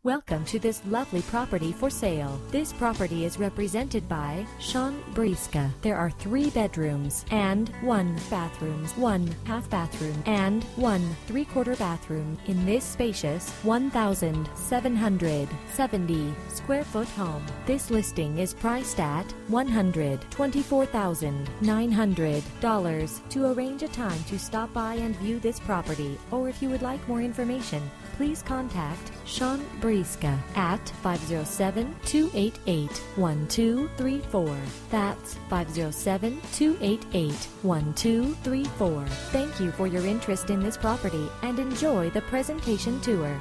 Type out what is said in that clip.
Welcome to this lovely property for sale. This property is represented by Sean Briska. There are 3 bedrooms and 1 bathroom, 1 half bathroom, and 1 3/4 bathroom in this spacious 1,770 square foot home. This listing is priced at $124,900. To arrange a time to stop by and view this property, or if you would like more information, please contact Sean Briska at 507-288-1234. That's 507-288-1234. Thank you for your interest in this property and enjoy the presentation tour.